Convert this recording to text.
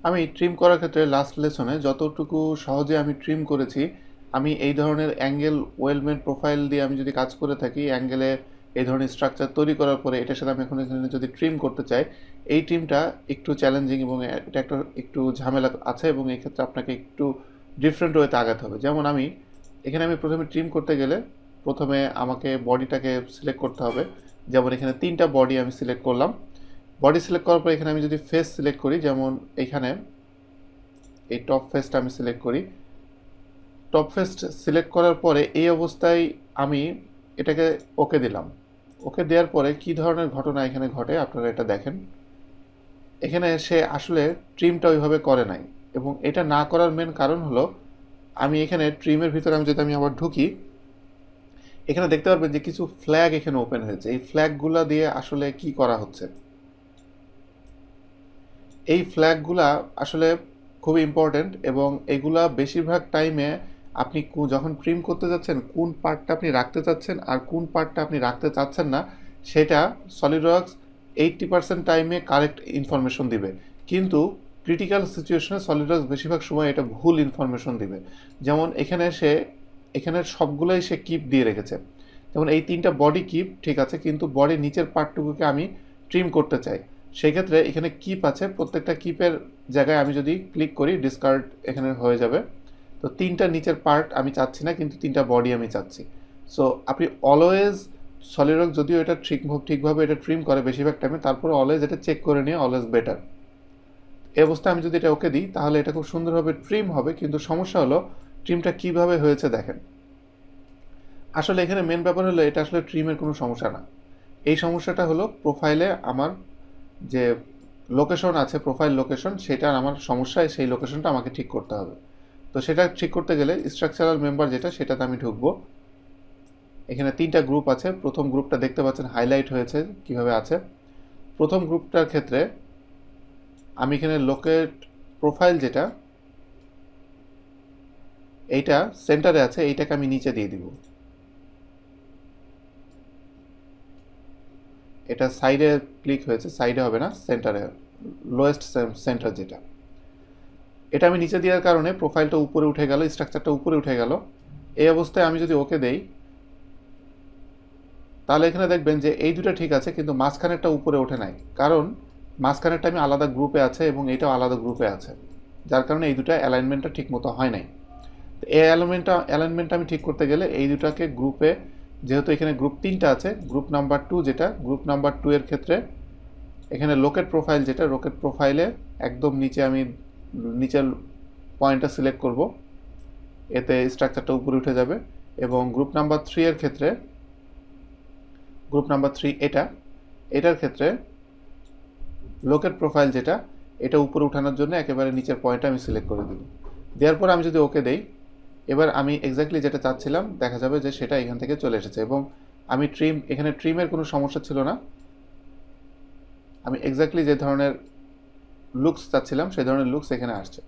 আমি ট্রিম করার ক্ষেত্রে লাস্ট লেসনে যতটুকু সহজে আমি ট্রিম করেছি, আমি এই ধরনের অ্যাঙ্গেল ওয়েল্ডমেন্ট প্রোফাইল দিয়ে আমি যদি কাজ করে থাকি, অ্যাঙ্গেলে এই ধরনের স্ট্রাকচার তৈরি করার পরে এটার সাথে আমি এখন এখানে যদি ট্রিম করতে চাই, এই ট্রিমটা একটু চ্যালেঞ্জিং এবং এটা একটু ঝামেলা আছে, এবং এই ক্ষেত্রে আপনাকে একটু ডিফারেন্ট ওয়েতে আগাতে হবে। যেমন এখানে প্রথমে ট্রিম করতে গেলে প্রথমে আমাকে বডিটাকে সিলেক্ট করতে হবে। যেমন এখানে 3টা বডি আমি সিলেক্ট করলাম। বডি সিলেক্ট করার পর এখানে আমি যদি ফেস সিলেক্ট করি, যেমন এখানে এই টপ ফেসটা আমি সিলেক্ট করি। টপ ফেস সিলেক্ট করার পরে এই অবস্থায় আমি এটাকে ওকে দিলাম। ওকে দেওয়ার পরে কি ধরনের ঘটনা এখানে ঘটে আপনারা এটা দেখেন। এখানে সে আসলে ট্রিমটা ওইভাবে করে নাই, এবং এটা না করার মেন কারণ হলো আমি এখানে ট্রিমের ভিতরে আমি আবার ঢুকি, এখানে দেখতে পারবেন যে কিছু ফ্ল্যাগ এখানে ওপেন হয়েছে। এই ফ্ল্যাগগুলা দিয়ে আসলে কি করা হচ্ছে, এই ফ্ল্যাগগুলা আসলে খুবই ইম্পর্টেন্ট, এবং এগুলা বেশিরভাগ টাইমে আপনি যখন ট্রিম করতে যাচ্ছেন কোন পার্টটা আপনি রাখতে চাচ্ছেন আর কোন পার্টটা আপনি রাখতে চাচ্ছেন না, সেটা সলিডওয়ার্কস 80% টাইমে কারেক্ট ইনফরমেশন দিবে। কিন্তু ক্রিটিক্যাল সিচুয়েশনে সলিডওয়ার্কস বেশিরভাগ সময় এটা ভুল ইনফরমেশন দিবে। যেমন এখানে সবগুলোই সে কিপ দিয়ে রেখেছে। যেমন এই 3টা বডি কিপ ঠিক আছে, কিন্তু বডির নিচের পার্টটুকুকে আমি ট্রিম করতে চাই। সেই ক্ষেত্রে এখানে কিপ আছে, প্রত্যেকটা কিপের জায়গায় আমি যদি ক্লিক করি ডিসকার্ড এখানে হয়ে যাবে। তো 3টা নিচের পার্ট আমি চাচ্ছি না, কিন্তু 3টা বডি আমি চাচ্ছি। সো আপনি অলওয়েজ সলিডওয়ার্কস যদিও এটা ঠিকভাবে এটা ট্রিম করে বেশিরভাগ টাইমে, তারপরে অলওয়েজ এটা চেক করে নিয়ে অলওয়েজ বেটার। এই অবস্থায় আমি যদি এটা ওকে দিই তাহলে এটা খুব সুন্দরভাবে ট্রিম হবে। কিন্তু সমস্যা হলো ট্রিমটা কিভাবে হয়েছে দেখেন। আসলে এখানে মেন ব্যাপার হলো এটা আসলে ট্রিমের কোনো সমস্যা না। এই সমস্যাটা হলো প্রোফাইলে আমার যে লোকেশন আছে, প্রোফাইল লোকেশন, সেটার আমার সমস্যা, সেই লোকেশনটা আমাকে ঠিক করতে হবে। তো সেটা ঠিক করতে গেলে স্ট্রাকচারাল মেম্বার যেটা, সেটাতে আমি ঢুকবো। এখানে 3টা গ্রুপ আছে। প্রথম গ্রুপটা দেখতে পাচ্ছেন হাইলাইট হয়েছে কিভাবে আছে। প্রথম গ্রুপটার ক্ষেত্রে আমি এখানে লোকেট প্রোফাইল যেটা, এইটা সেন্টারে আছে, এইটাকে আমি নিচে দিয়ে দিব। এটা সাইডে ক্লিক হয়েছে, সাইডে হবে না, সেন্টারে, লোয়েস্ট সেন্টার যেটা, এটা আমি নিচে দেওয়ার কারণে প্রোফাইলটা উপরে উঠে গেল, স্ট্রাকচারটা উপরে উঠে গেল। এই অবস্থায় আমি যদি ওকে দেই তাহলে এখানে দেখবেন যে এই দুটো ঠিক আছে, কিন্তু মাঝখানেরটা উপরে ওঠে নাই, কারণ মাঝখানেরটা আমি আলাদা গ্রুপে আছে এবং এটাও আলাদা গ্রুপে আছে, যার কারণে এই দুটো অ্যালাইনমেন্টটা ঠিক মতো হয় নাই। তো এই অ্যালাইনমেন্টটা আমি ঠিক করতে গেলে এই দুটাকে গ্রুপে, যেহেতু এখানে গ্রুপ 3টা আছে, গ্রুপ নাম্বার 2 যেটা, গ্রুপ নাম্বার 2 এর ক্ষেত্রে এখানে লোকেট প্রোফাইল যেটা, লোকেট প্রোফাইলে একদম নিচে আমি নিচের পয়েন্টটা সিলেক্ট করব, এতে স্ট্রাকচারটা উপরে উঠে যাবে। এবং গ্রুপ নাম্বার 3 এর ক্ষেত্রে, গ্রুপ নাম্বার 3 এটার ক্ষেত্রে লোকেট প্রোফাইল যেটা, এটা উপরে উঠানোর জন্য একেবারে নিচের পয়েন্টটা আমি সিলেক্ট করে দিব। দেওয়ার পর আমি যদি ওকে দেই, এবার আমি এক্স্যাক্টলি যেটা চাচ্ছিলাম দেখা যাবে যে সেটা এখান থেকে চলে এসেছে, এবং আমি এখানে ট্রিমের কোনো সমস্যা ছিল না। আমি এক্স্যাক্টলি যে ধরনের লুকস চাচ্ছিলাম সেই ধরনের লুকস এখানে আসছে।